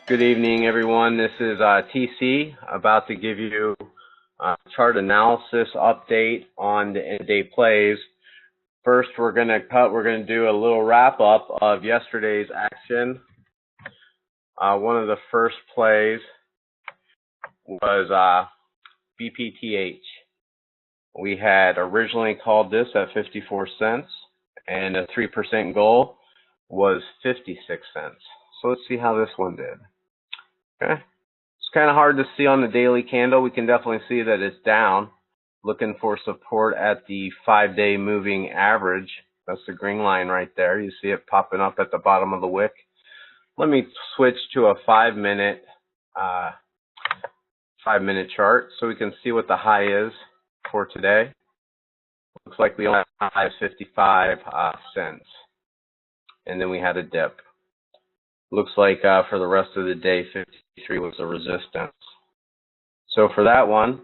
Good evening, everyone. This is TC about to give you a chart analysis update on the end-of-day plays. First, we're going to do a little wrap up of yesterday's action. One of the first plays was BPTH. We had originally called this at 54 cents, and a 3% goal was 56 cents. So let's see how this one did. Okay, it's kind of hard to see on the daily candle. We can definitely see that it's down, looking for support at the 5-day moving average. That's the green line right there. You see it popping up at the bottom of the wick. Let me switch to a 5-minute chart so we can see what the high is for today. Looks like we only have 55 cents, and then we had a dip. Looks like for the rest of the day, 53 was a resistance. So for that one,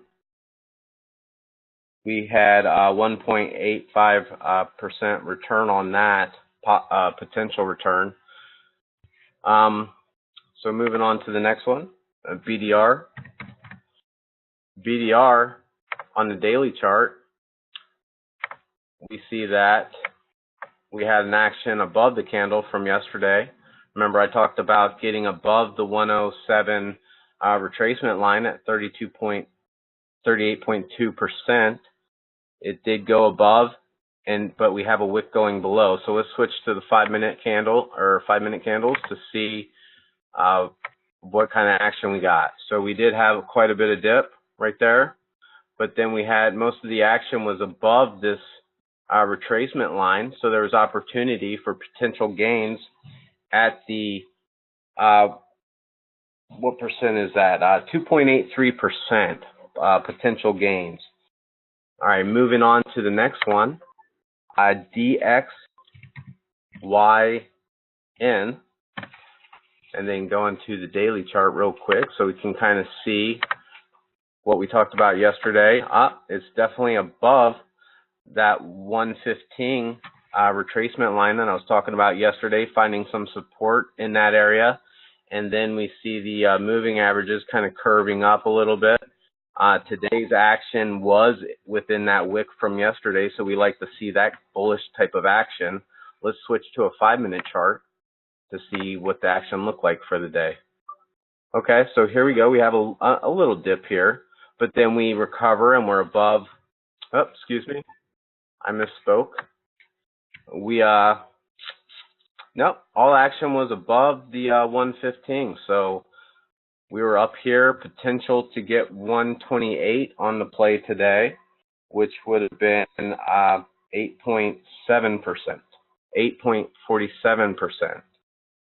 we had 1.85% return on that potential return. So moving on to the next one, BDR. BDR on the daily chart, we see that we had an action above the candle from yesterday. Remember, I talked about getting above the 107 retracement line at 38.2%. It did go above, but we have a wick going below. So let's switch to the 5-minute candle or 5-minute candles to see what kind of action we got. So we did have quite a bit of dip right there, but then we had most of the action was above this retracement line. So there was opportunity for potential gains at the what percent is that? 2.83% potential gains. All right, moving on to the next one, DXYN, and then going to the daily chart real quick so we can kind of see what we talked about yesterday. It's definitely above that 115 retracement line that I was talking about yesterday, finding some support in that area. And then we see the moving averages kind of curving up a little bit. Today's action was within that wick from yesterday, so we like to see that bullish type of action. Let's switch to a 5-minute chart to see what the action looked like for the day. Okay, so here we go. We have a little dip here, but then we recover and we're above. Oh, excuse me, I misspoke. Nope, all action was above the 115, so we were up here, potential to get 128 on the play today, which would have been 8.7%, 8.47%.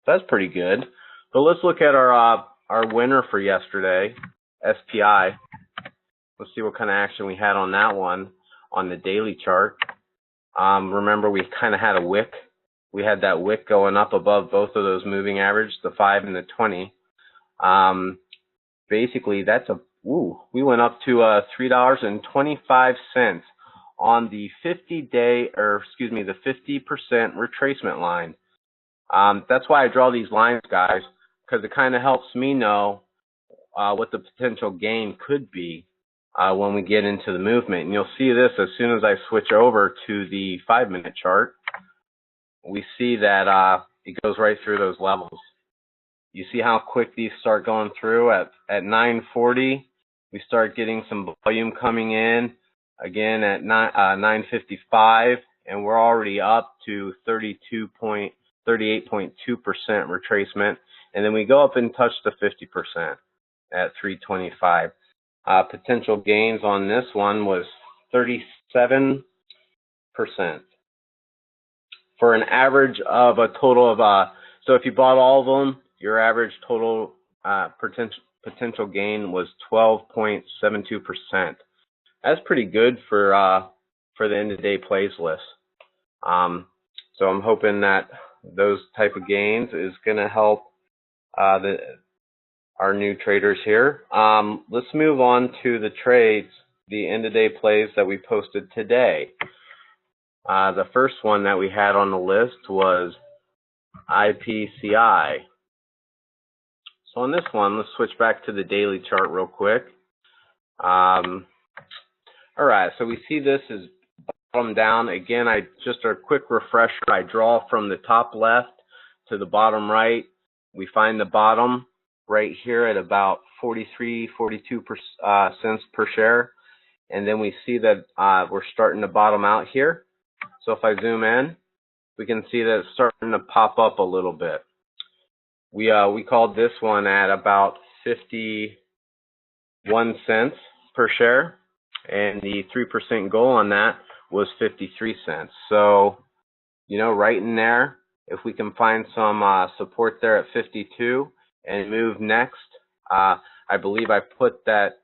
That's pretty good. But let's look at our winner for yesterday, SPI. Let's see what kind of action we had on that one on the daily chart. Remember, we kind of had a wick. We had that wick going up above both of those moving averages, the 5 and the 20. Basically, we went up to $3.25 on the 50-day, or excuse me, the 50% retracement line. That's why I draw these lines, guys, because it kind of helps me know what the potential gain could be when we get into the movement. And you'll see this as soon as I switch over to the 5-minute chart. We see that it goes right through those levels. You see how quick these start going through at 9:40. We start getting some volume coming in again at 9:55, and we're already up to 38.2% retracement, and then we go up and touch the 50% at 325. Potential gains on this one was 37%. For an average of a total of, so if you bought all of them, your average total potential gain was 12.72%. That's pretty good for the end-of-day plays list. So I'm hoping that those type of gains is going to help our new traders here. Let's move on to the trades, the end-of-day plays that we posted today. The first one that we had on the list was IPCI. So on this one, let's switch back to the daily chart real quick. All right, so we see this is bottom down. Again, just a quick refresher, I draw from the top left to the bottom right. We find the bottom right here at about 43, 42 cents per share. And then we see that we're starting to bottom out here. So if I zoom in, we can see that it's starting to pop up a little bit. We called this one at about 51 cents per share, and the 3% goal on that was 53 cents. So, you know, right in there, if we can find some support there at 52 and move next, I believe I put that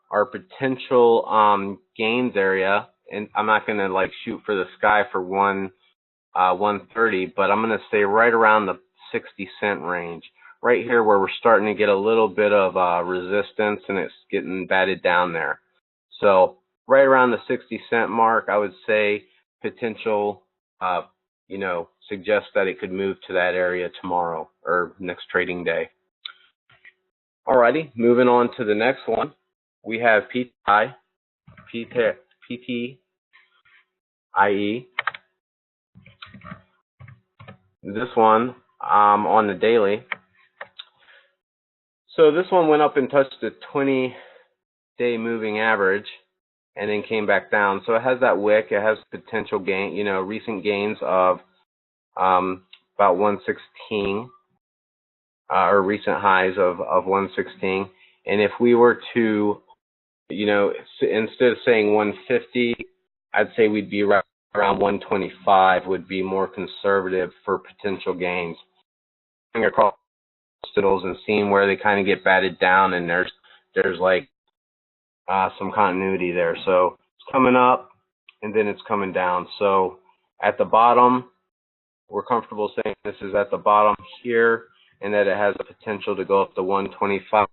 our potential gains area, and I'm not going to like shoot for the sky for 130, but I'm going to stay right around the 60-cent range, right here where we're starting to get a little bit of resistance and it's getting batted down there. So right around the 60-cent mark, I would say potential, you know, suggests that it could move to that area tomorrow or next trading day. Alrighty, moving on to the next one. We have PTIE. This one on the daily. So this one went up and touched the 20-day moving average and then came back down. So it has that wick. It has potential gain, you know, recent gains of about 116 or recent highs of 116. And if we were to, you know, instead of saying 150, I'd say we'd be around 125 would be more conservative for potential gains. Across and seeing where they kind of get batted down, and there's like some continuity there. So it's coming up and then it's coming down. So at the bottom, we're comfortable saying this is at the bottom here and that it has the potential to go up to 125.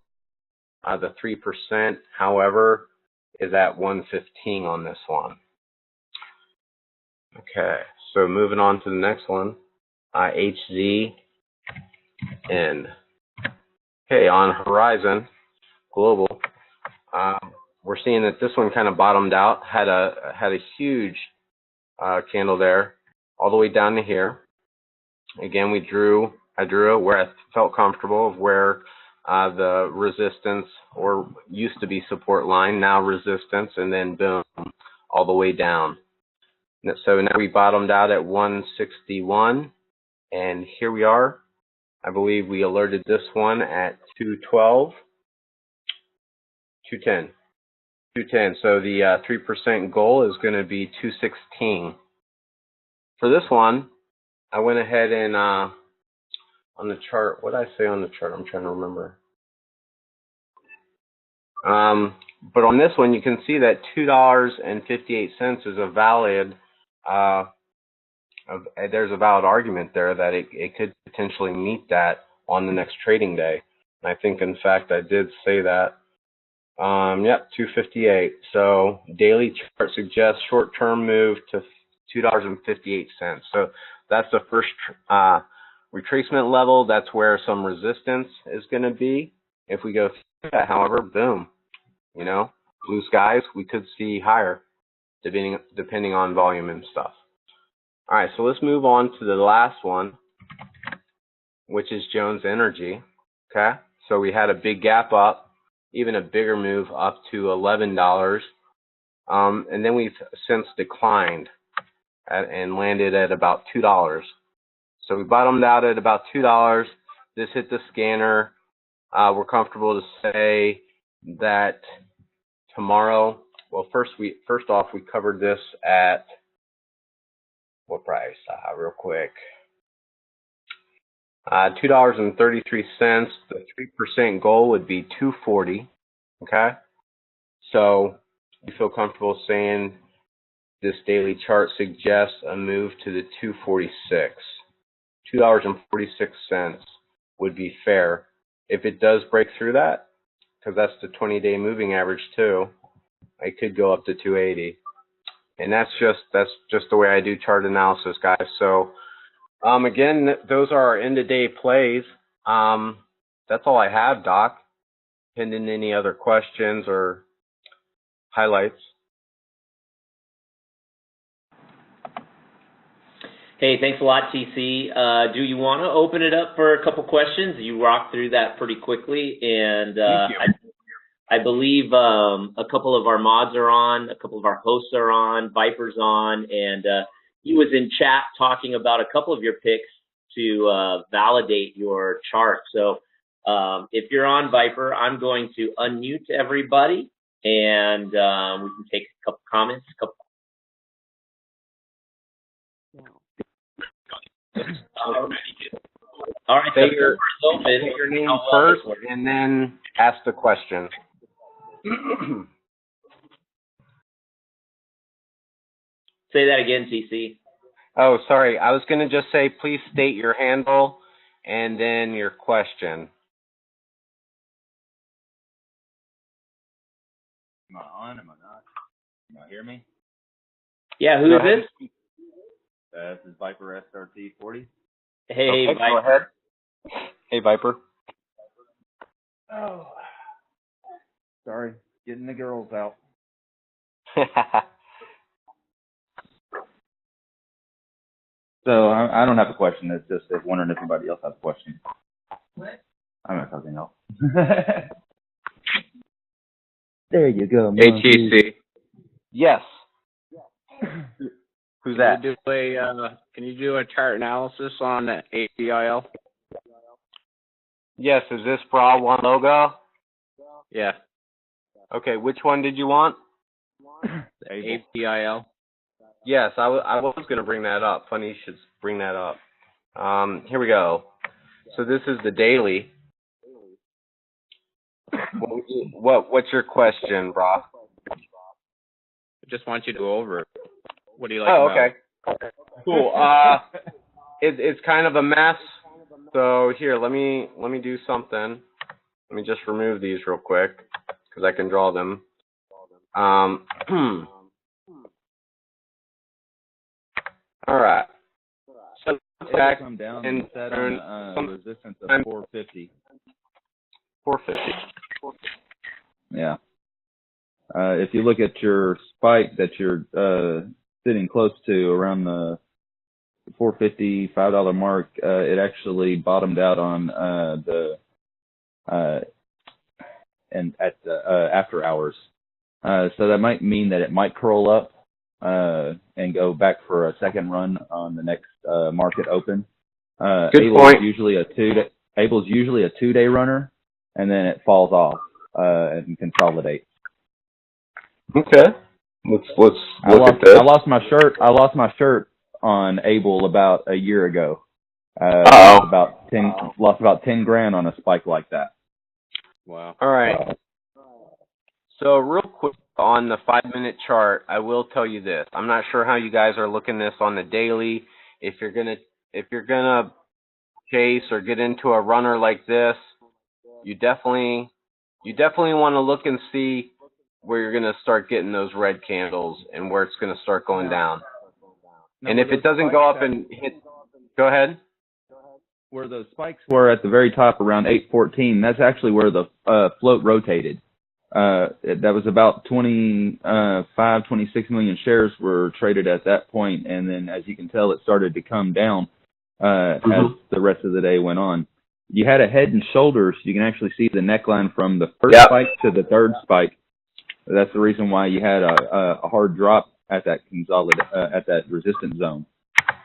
The 3%, however, is at 115 on this one. Okay, so moving on to the next one, HZN. Okay, on Horizon Global, we're seeing that this one kind of bottomed out, had a huge candle there, all the way down to here. Again, I drew it where I felt comfortable of where the resistance, or used to be support line, now resistance, and then boom, all the way down. So now we bottomed out at 161, and here we are. I believe we alerted this one at 212, 210. So the 3% goal is going to be 216. For this one, I went ahead and on the chart, what did I say on the chart? I'm trying to remember. But on this one, you can see that $2.58 is a valid. There's a valid argument there that it could potentially meet that on the next trading day. And I think, in fact, I did say that. Yep, 258. So daily chart suggests short-term move to $2.58. So that's the first retracement level. That's where some resistance is going to be. If we go through that, however, boom, you know, blue skies, we could see higher depending on volume and stuff. All right, so let's move on to the last one, which is Jones Energy. Okay, so we had a big gap up, even a bigger move up to $11, and then we've since declined and landed at about $2. So we bottomed out at about $2. This hit the scanner. We're comfortable to say that tomorrow. Well, first off, we covered this at what price? Real quick. $2.33. The 3% goal would be $2.40. Okay. So we feel comfortable saying this daily chart suggests a move to the $2.46. $2.46 would be fair. If it does break through that, because that's the 20-day moving average too, it could go up to 280. And that's just the way I do chart analysis, guys. So again, those are our end-of-day plays that that's all I have, Doc. Pending any other questions or highlights. Hey, thanks a lot, TC. Do you want to open it up for a couple questions? You walked through that pretty quickly, and I believe a couple of our mods are on, a couple of our hosts are on, Viper's on, and he was in chat talking about a couple of your picks to validate your chart. So if you're on, Viper, I'm going to unmute everybody, and we can take a couple comments. All right, say your name first, and then ask the question. Say that again, TC. Oh, sorry. I was going to just say, please state your handle and then your question. Am I on? Am I not? Can you hear me? Yeah, who is this? This is Viper SRT 40. Hey, okay, Viper. Go ahead. Hey, Viper. Oh. Sorry. Getting the girls out. So I don't have a question. It's just wondering if anybody else has a question. What? I'm not talking else. There you go. ATC. Yes. Who's that? Can you do a chart analysis on APIL? Yes. Is this Bra One logo? Yeah. Okay. Which one did you want? APIL. Yes, I was going to bring that up. Funny you should bring that up. Here we go. So this is the daily. What's your question, Bra? I just want you to go over it. What do you like? Oh, about okay. Cool. It's kind of a mess. So here, let me do something. Let me just remove these real quick because I can draw them. All right. So back come down and set on resistance of 450. 450. Yeah. If you look at your spike that you're sitting close to around the $4.50, $5 mark, it actually bottomed out on and at the after hours. So that might mean that it might curl up and go back for a second run on the next market open. Good point. Able's usually a 2-day runner, and then it falls off and consolidates. Okay. Let's look at this. I lost my shirt on Able about a year ago. Lost about 10 grand on a spike like that. Wow. All right. So real quick on the 5-minute chart, I will tell you this. I'm not sure how you guys are looking this on the daily. If you're gonna chase or get into a runner like this, you definitely want to look and see where you're gonna start getting those red candles and where it's gonna start going down. And if it doesn't go up and hit, go ahead. Where those spikes were at the very top around 814, that's actually where the float rotated. That was about 26 million shares were traded at that point, and then as you can tell, it started to come down as the rest of the day went on. You had a head and shoulders. You can actually see the neckline from the first spike to the third spike. That's the reason why you had a hard drop at that at that resistance zone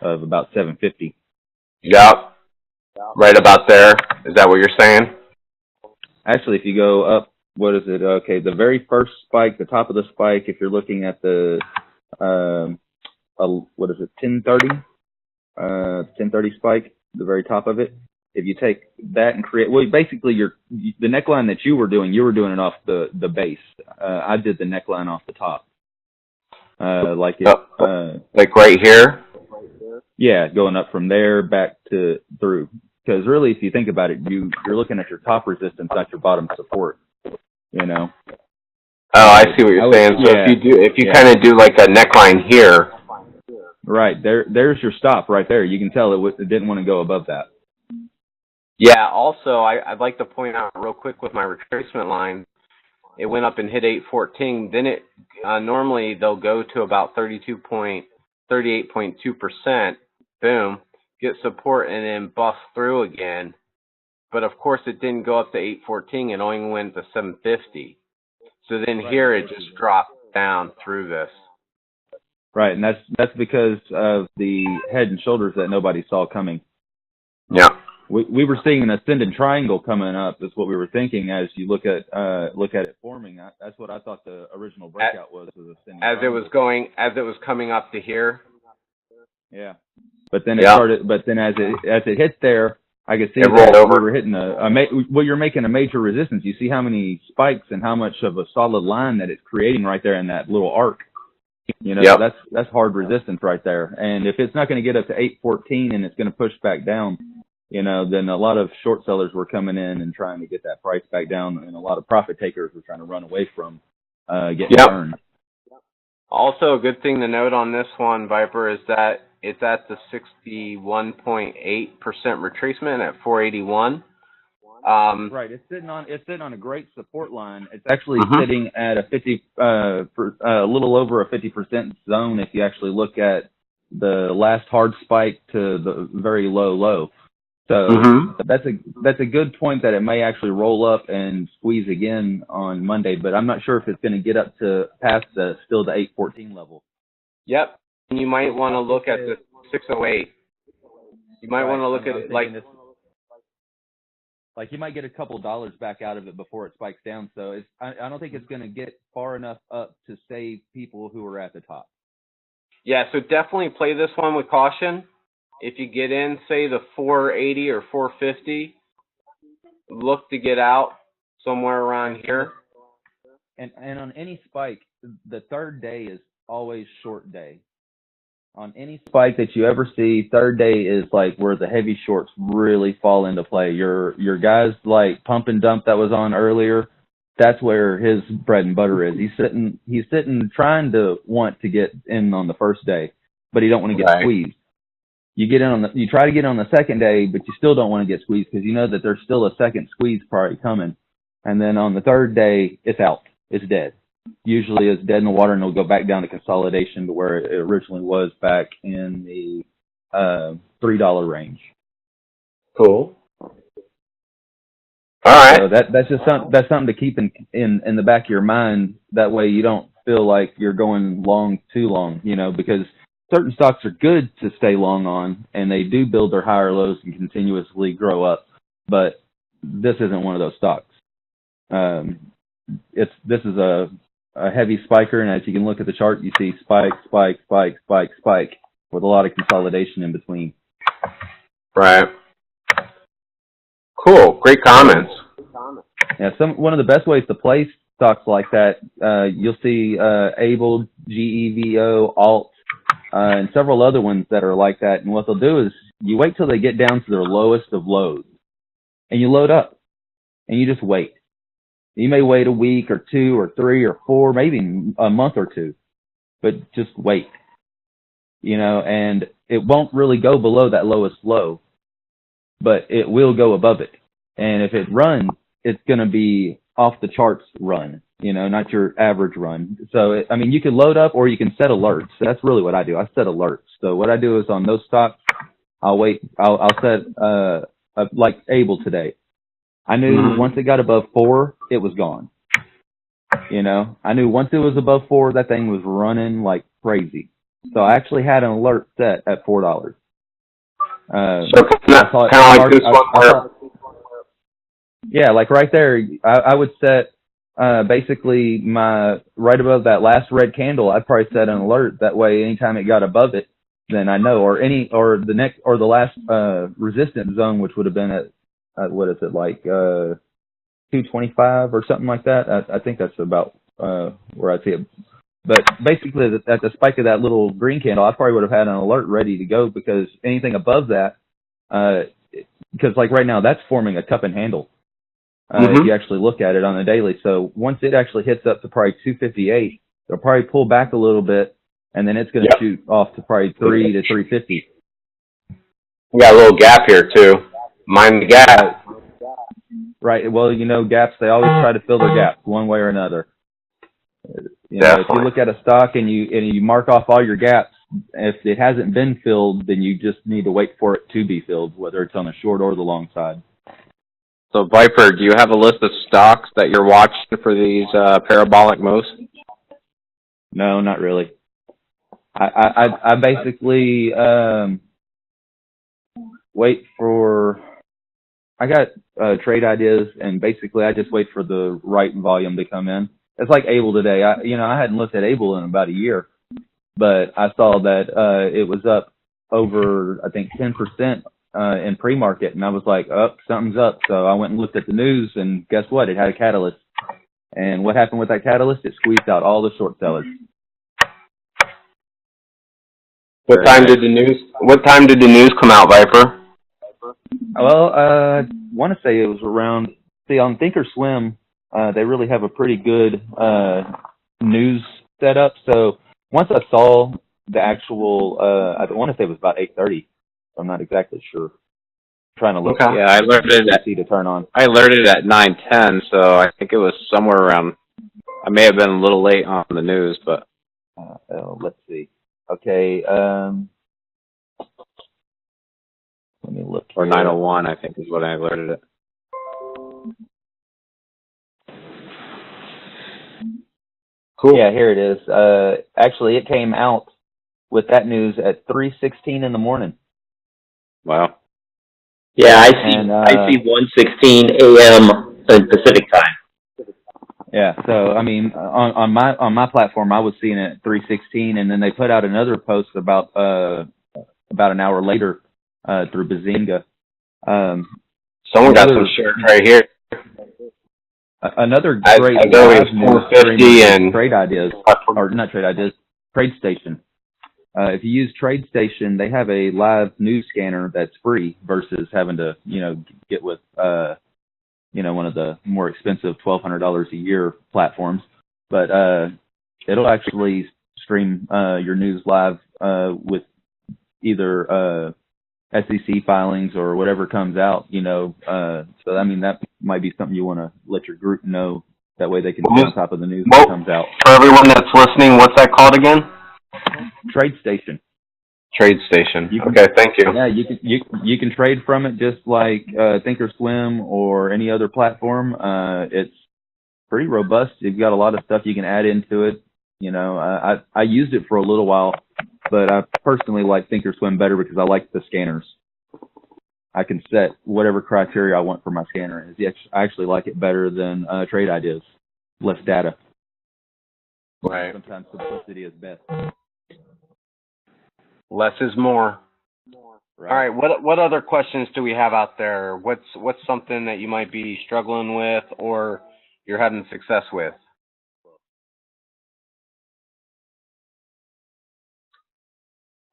of about 750. Yep. Right about there. Is that what you're saying? Actually, if you go up, what is it? Okay, the very first spike, the top of the spike, if you're looking at the, what is it, 1030? 1030 spike, the very top of it. If you take that and create, well, basically the neckline that you were doing it off the base. I did the neckline off the top. Like right here? Yeah, going up from there back to through. Because really, if you think about it, you're looking at your top resistance, not your bottom support. You know. Oh, I see what you're saying. So if you kind of do like a neckline here. Right there's your stop right there. You can tell it didn't want to go above that. Yeah, also, I'd like to point out real quick with my retracement line, it went up and hit 814. Then it normally they'll go to about 38.2%. Boom, get support and then bust through again. But of course, it didn't go up to 814. It only went to 750. So then here it just dropped down through this. Right, and that's because of the head and shoulders that nobody saw coming. Yeah. We were seeing an ascending triangle coming up. That's what we were thinking as you look at it forming. That's what I thought the original breakout was ascending as triangle. as it was coming up to here. Yeah, but then it started. But then as it hit there, I could see it rolled over. We were hitting you're making a major resistance. You see how many spikes and how much of a solid line that it's creating right there in that little arc. You know, that's hard resistance right there. And if it's not going to get up to 814 and it's going to push back down, you know, then a lot of short sellers were coming in and trying to get that price back down, and a lot of profit takers were trying to run away from getting burned. Also, a good thing to note on this one, Viper, is that it's at the 61.8% retracement at 481. Right, it's sitting on a great support line. It's actually sitting at a a little over a 50% zone if you actually look at the last hard spike to the very low. So that's a good point that it may actually roll up and squeeze again on Monday, but I'm not sure if it's going to get up to past the 814 level. Yep, and you might want to look at the 608. You might want to look at it like you might get a couple dollars back out of it before it spikes down. So I don't think it's going to get far enough up to save people who are at the top. Yeah, so definitely play this one with caution. If you get in, say, the 480 or 450, look to get out somewhere around here. And on any spike, the third day is always short day. On any spike that you ever see, third day is like where the heavy shorts really fall into play. Your guys like pump and dump that was on earlier, that's where his bread and butter is. He's sitting trying to want to get in on the first day, but he don't want to get squeezed. You try to get on the second day, but you still don't want to get squeezed because you know that there's still a second squeeze probably coming. And then on the third day, it's out. It's dead. Usually it's dead in the water, and it'll go back down to consolidation to where it originally was back in the $3 range. Cool. All right. So that's something to keep in the back of your mind. That way you don't feel like you're going long too long, you know, because certain stocks are good to stay long on, and they do build their higher lows and continuously grow up. But this isn't one of those stocks. This is a heavy spiker, and as you can look at the chart, you see spike, spike, spike, spike, spike, with a lot of consolidation in between. Right. Cool. Great comments. Yeah, one of the best ways to place stocks like that, you'll see Able, GEVO, Alt, and several other ones that are like that. And what they'll do is you wait till they get down to their lowest of lows, and you load up, and you just wait. You may wait a week or two or three or four, maybe a month or two, but just wait. You know, and it won't really go below that lowest low, but it will go above it. And if it runs, it's going to be off the charts run, you know, not your average run. So, you can load up or you can set alerts. So that's really what I do. I set alerts. So what I do is on those stocks, I'll set, like Able today. I knew once it got above 4, it was gone. You know, I knew once it was above 4, that thing was running like crazy. So I actually had an alert set at $4. So kind of like this one. Yeah, like right there, I would set basically my right above that last red candle. I'd probably set an alert that way. Anytime it got above it, then I know. Or the last resistance zone, which would have been at what is it, like 225 or something like that. I think that's about where I see it. But basically, at the spike of that little green candle, I probably would have had an alert ready to go, because anything above that, because like right now, that's forming a cup and handle. If you actually look at it on a daily. So once it actually hits up to probably 258, it'll probably pull back a little bit, and then it's going to shoot off to probably 3 to 350. We got a little gap here too. Mind the gap. Right. Well, you know, gaps, they always try to fill their gaps one way or another. You know, if you look at a stock and you mark off all your gaps, if it hasn't been filled, then you just need to wait for it to be filled, whether it's on the short or the long side. So Viper, do you have a list of stocks that you're watching for these parabolic moves? No, not really. I basically wait for. I got trade ideas, and basically I just wait for the right volume to come in. It's like Able today. I hadn't looked at Able in about a year, but I saw that it was up over, I think, 10% in pre-market, and I was like, oh, something's up. So I went and looked at the news, and guess what? It had a catalyst. And what happened with that catalyst? It squeezed out all the short sellers. What time did the news come out, Viper? Well, I want to say it was around. See, on Thinkorswim, they really have a pretty good news setup. So once I saw the actual, I want to say it was about 8:30. I'm not exactly sure. I'm trying to look. Okay. Yeah, I alerted at to turn on. I alerted at 9:10, so I think it was somewhere around. I may have been a little late on the news, but Let's see. Okay. Let me look. Or 9:01, I think is what I alerted it. Cool. Yeah, here it is. Actually, it came out with that news at 3:16 in the morning. Wow. Yeah, I see 1:16 a.m. Pacific time. Yeah, so I mean, on my platform, I was seeing it at 3:16, and then they put out another post about an hour later through Bazinga. Someone got some shares right here. Another I great go live with news 450 and Trade Ideas, or not Trade Ideas, TradeStation. If you use TradeStation, they have a live news scanner that's free versus having to, get with, one of the more expensive $1,200 a year platforms. But it'll actually stream your news live with either SEC filings or whatever comes out, so I mean that might be something you want to let your group know. That way they can be on top of the news that comes out. For everyone that's listening, what's that called again? TradeStation. TradeStation. Okay, thank you. Yeah, you can trade from it just like Thinkorswim or any other platform. It's pretty robust. You've got a lot of stuff you can add into it. I used it for a little while, but I personally like Thinkorswim better because I like the scanners. I can set whatever criteria I want for my scanner. I actually like it better than Trade Ideas. Less data. Right. Sometimes simplicity is best. Less is more. Right. All right. What other questions do we have out there? What's something that you might be struggling with or you're having success with?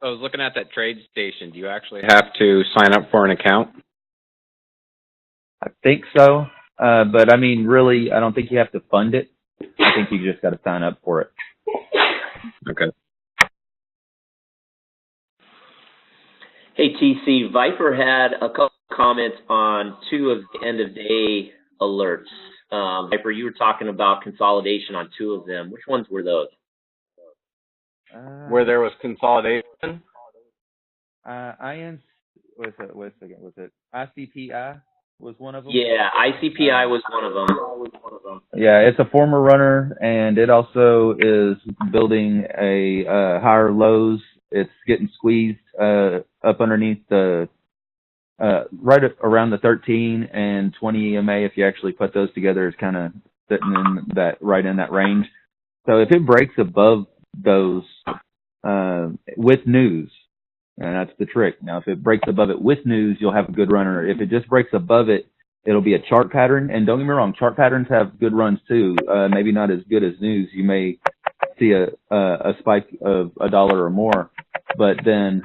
I was looking at that TradeStation. Do you actually have to sign up for an account? I think so, but I mean, really, I don't think you have to fund it. I think you just got to sign up for it. Okay. Hey, TC, Viper had a couple comments on two of the end-of-day alerts. Viper, you were talking about consolidation on two of them. Which ones were those? Where there was consolidation? Wait a second. Was it ICPI was one of them? Yeah, ICPI was one of them. Yeah, it's a former runner, and it also is building a higher lows. It's getting squeezed up underneath the right around the 13 and 20 EMA. If you actually put those together, it's kind of sitting in that right in that range. So if it breaks above those with news, and that's the trick. Now, if it breaks above it with news, you'll have a good runner. If it just breaks above it, it'll be a chart pattern. And don't get me wrong, chart patterns have good runs too. Maybe not as good as news. You may see a spike of $1 or more, but then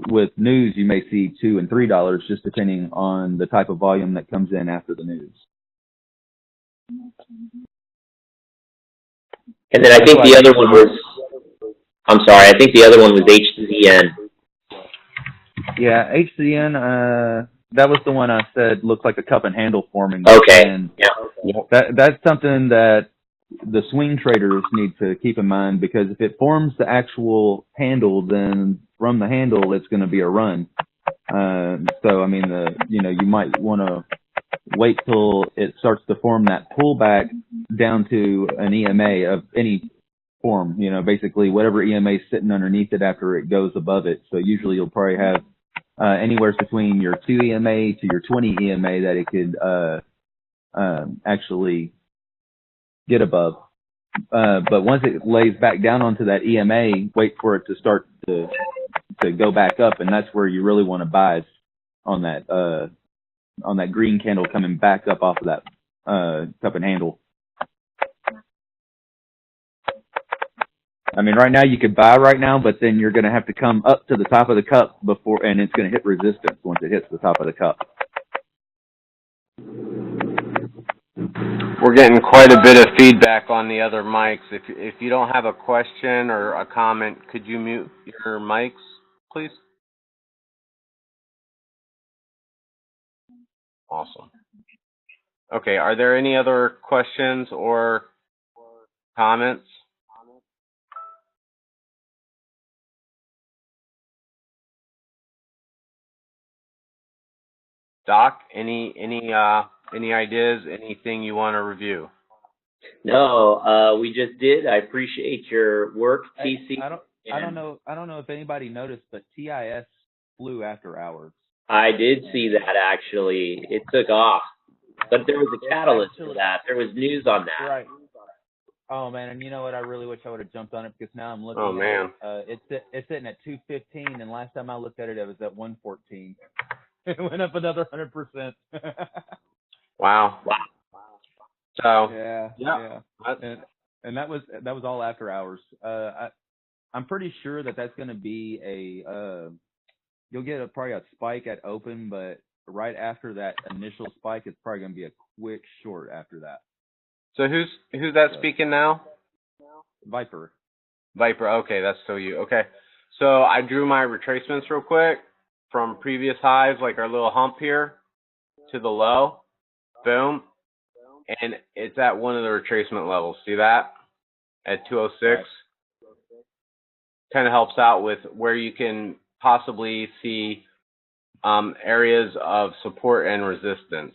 with news you may see $2 and $3 just depending on the type of volume that comes in after the news. And then I think the other one was, I think the other one was HCN. Yeah, HCN, that was the one I said looked like a cup and handle forming. Okay. And Yeah. that's something that the swing traders need to keep in mind, because if it forms the actual handle, then from the handle it's going to be a run. So I mean, you might want to wait till it starts to form that pullback down to an EMA of any form. Basically whatever EMA is sitting underneath it after it goes above it. So usually you'll probably have anywhere between your 2 EMA to your 20 EMA that it could actually get above. But once it lays back down onto that EMA, wait for it to start to go back up, and that's where you really want to buy on that green candle coming back up off of that cup and handle. I mean, right now you could buy right now, but then you're going to have to come up to the top of the cup before, and it's going to hit resistance once it hits the top of the cup. We're getting quite a bit of feedback on the other mics. If you don't have a question or a comment, could you mute your mics, please? Awesome. Okay, are there any other questions or comments? Doc, any ideas, anything you want to review? No, we just did. I appreciate your work, TC. I don't know if anybody noticed, but TIS flew after hours. I did see that, actually. It took off. But there was a catalyst for that. There was news on that. Right. Oh, man, and you know what? I really wish I would have jumped on it, because now I'm looking at it. It's sitting at 215, and last time I looked at it, it was at 114. It went up another 100%. Wow. So yeah. And that was all after hours. I'm pretty sure that's going to be you'll get probably a spike at open, but right after that initial spike, it's probably going to be a quick short after that. So who's that speaking now? Viper. Okay, that's still you. Okay. So I drew my retracements real quick from previous highs, like our little hump here, to the low. Boom. And it's at one of the retracement levels. See that? At 206. Right. Kind of helps out with where you can possibly see areas of support and resistance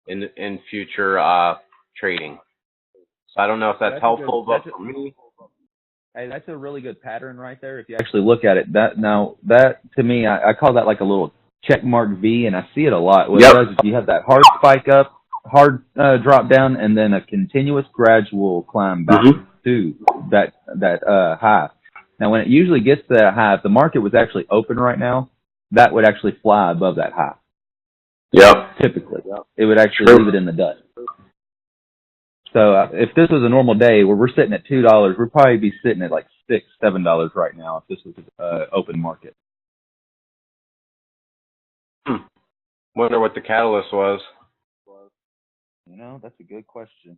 in future trading. So I don't know if that's helpful, but for me, hey, that's a really good pattern right there. If you actually look at it, that to me, I call that like a little check mark V, and I see it a lot. What it does is you have that hard spike up, hard drop down, and then a continuous gradual climb back to that high. Now, when it usually gets to that high, if the market was actually open right now, that would actually fly above that high. Typically. It would actually leave it in the dust. So if this was a normal day where we're sitting at $2, we'd probably be sitting at like $6, $7 right now if this was open market. Wonder what the catalyst was. That's a good question.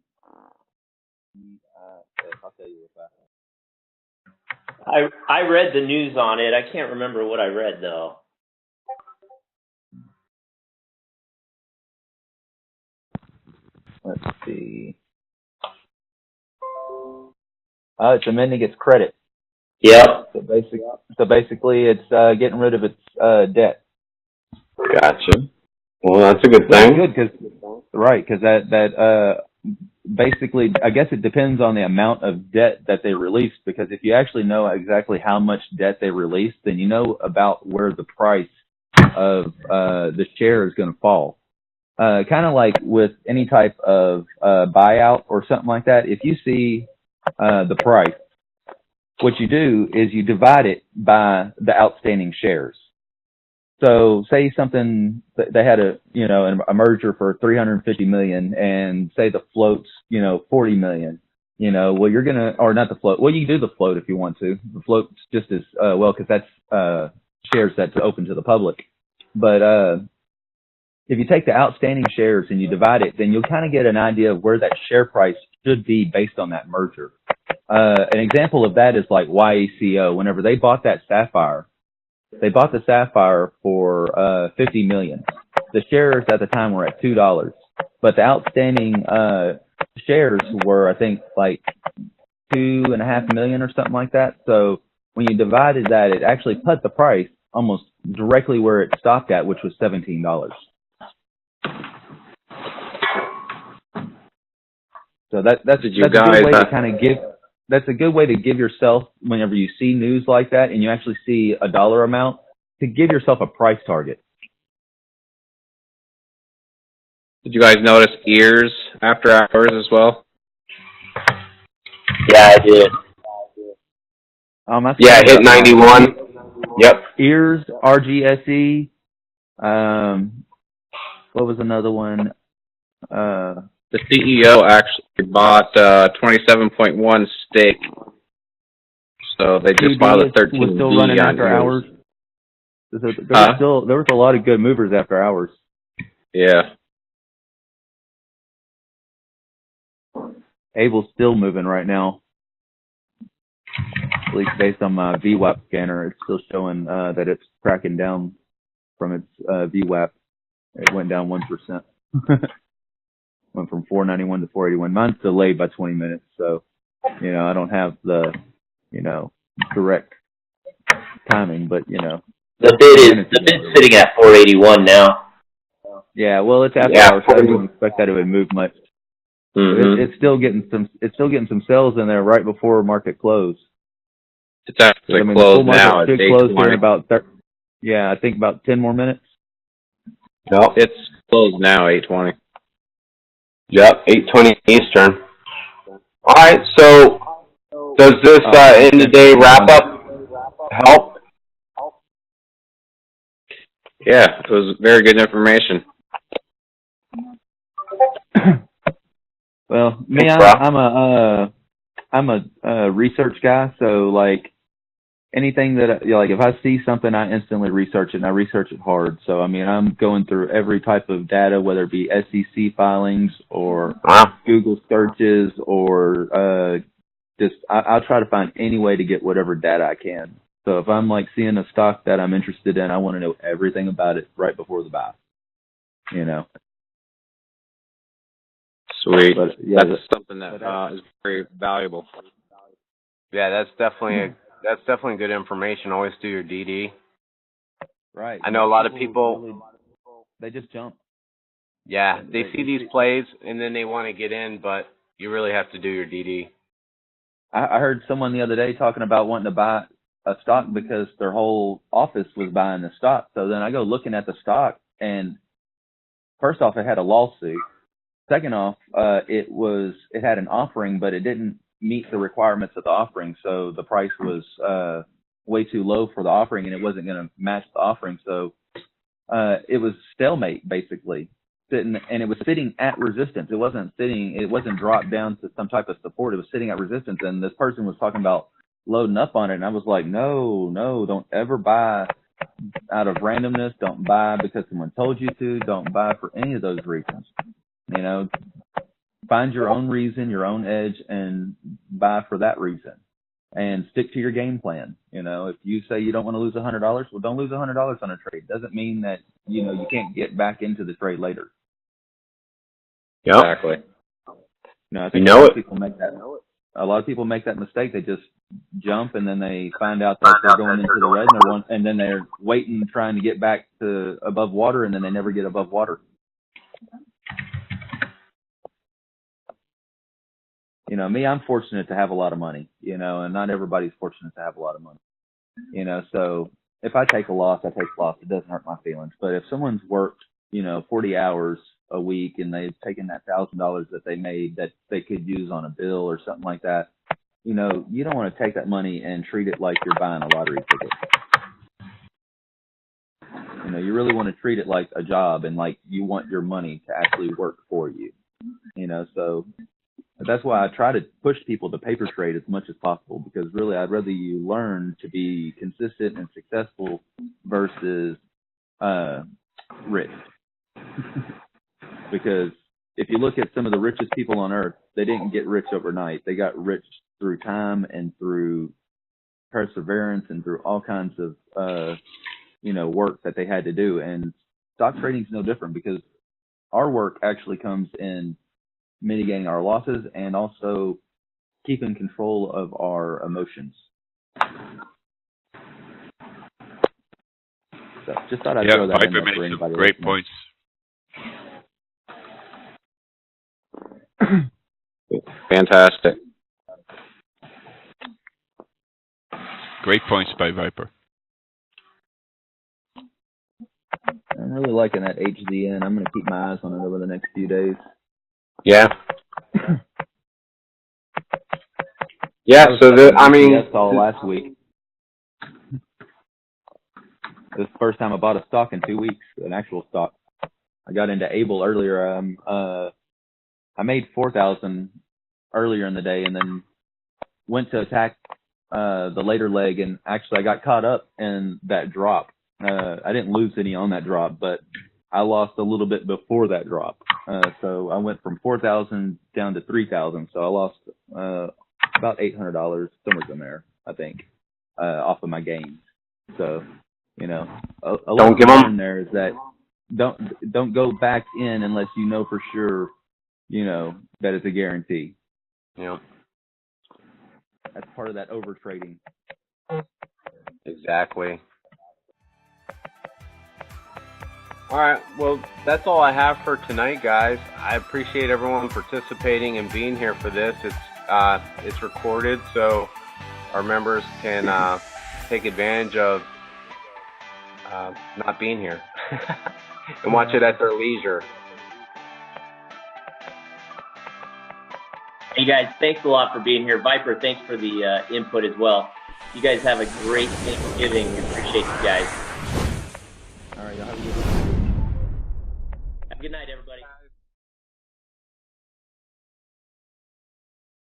I'll tell you if I read the news on it. I can't remember what I read, though. Let's see. It's amending its credit. Yep. So basically, it's getting rid of its debt. Gotcha. Well, that's a good thing. Good, because that basically, I guess it depends on the amount of debt that they released, because if you actually know exactly how much debt they released, then you know about where the price of the share is going to fall. Kind of like with any type of buyout or something like that. If you see the price, what you do is you divide it by the outstanding shares. So say something, they had a merger for $350 million, and say the float's, $40 million, well, you're going to, or not the float. Well, you can do the float if you want to. The float's just as well, because that's shares that's open to the public. But if you take the outstanding shares and you divide it, then you'll kind of get an idea of where that share price should be based on that merger. An example of that is like YECO. Whenever they bought that Sapphire, They bought the Sapphire for $50 million. The shares at the time were at $2, but the outstanding shares were, I think, like 2.5 million or something like that. So when you divided that, it actually put the price almost directly where it stopped at, which was $17. So that's a good way to kind of give. That's a good way to give yourself, whenever you see news like that and you actually see a dollar amount, to give yourself a price target. Did you guys notice ears after hours as well? Yeah, I did. Yeah, hit 91. Yep. Ears, RGSE. What was another one? The CEO actually bought 27.1 stake. So they just filed a 13 was still running after hours. There was a lot of good movers after hours. Yeah. Able's still moving right now. At least based on my VWAP scanner, it's still showing that it's cracking down from its VWAP. It went down 1%. Went from 491 to 481. Mine's delayed by 20 minutes, so I don't have the direct timing, but the bid's sitting at 481 now. Yeah, well, it's after hours, so I wouldn't expect that it would move much. Mm-hmm. It's still getting some sales in there right before market close. It's actually closed now. It should close here in about I think about 10 more minutes. No, it's closed now, 8:20. Yep, 8:20 Eastern. All right, so does this end of day wrap up help? Yeah, it was very good information. Well, me, I'm a research guy, so like anything that like if I see something, I instantly research it, and I research it hard. So I mean, I'm going through every type of data, whether it be SEC filings or Google searches or I'll try to find any way to get whatever data I can. So if I'm like seeing a stock that I'm interested in, I want to know everything about it right before the buy. Sweet. But, yeah, that's something that is very valuable. Yeah, that's definitely good information. Always do your DD. Right. I know a lot of people, they just jump. Yeah, they see these plays and then they want to get in, but you really have to do your DD. I heard someone the other day talking about wanting to buy a stock because their whole office was buying the stock. So then I go looking at the stock, and first off, it had a lawsuit. Second off, it had an offering, but it didn't meet the requirements of the offering. So the price was way too low for the offering, and it wasn't going to match the offering. So it was stalemate, basically. And it was sitting at resistance. It wasn't dropped down to some type of support. It was sitting at resistance. And this person was talking about loading up on it. And I was like, no, don't ever buy out of randomness. Don't buy because someone told you to. Don't buy for any of those reasons. Find your own reason, your own edge, and buy for that reason. And stick to your game plan. If you say you don't want to lose $100, well, don't lose $100 on a trade. Doesn't mean that, you can't get back into the trade later. Yep. Exactly. I think a lot of people make that mistake. They just jump, and then they find out that they're going into the red, and then they're waiting, trying to get back to above water, and then they never get above water. Me, I'm fortunate to have a lot of money, and not everybody's fortunate to have a lot of money. So if I take a loss, I take a loss. It doesn't hurt my feelings. But if someone's worked, 40 hours a week and they've taken that $1,000 that they made that they could use on a bill or something like that, you don't want to take that money and treat it like you're buying a lottery ticket. You really want to treat it like a job and like you want your money to actually work for you. So that's why I try to push people to paper trade as much as possible, because really I'd rather you learn to be consistent and successful versus rich. Because if you look at some of the richest people on earth, they didn't get rich overnight. They got rich through time and through perseverance and through all kinds of work that they had to do. And stock trading is no different, because our work actually comes in mitigating our losses and also keeping control of our emotions. So just thought I'd throw that in there for anybody. Great points. Fantastic. Great points by Viper. I'm really liking that HZN. I'm going to keep my eyes on it over the next few days. Yeah. Yeah, so That's all last week. This is the first time I bought a stock in 2 weeks, an actual stock. I got into Able earlier. I made 4,000 earlier in the day, and then went to attack the later leg, and actually I got caught up in that drop. I didn't lose any on that drop, but I lost a little bit before that drop. So I went from 4,000 down to 3,000. So I lost about $800, somewhere in there, I think, off of my gains. So, a Don't give them. there is that don't go back in unless you know for sure, that it's a guarantee. Yeah. That's part of that over trading. Exactly. All right. Well, that's all I have for tonight, guys. I appreciate everyone participating and being here for this. It's recorded, so our members can take advantage of not being here and watch it at their leisure. Hey guys, thanks a lot for being here. Viper, thanks for the input as well. You guys have a great Thanksgiving. We appreciate you guys.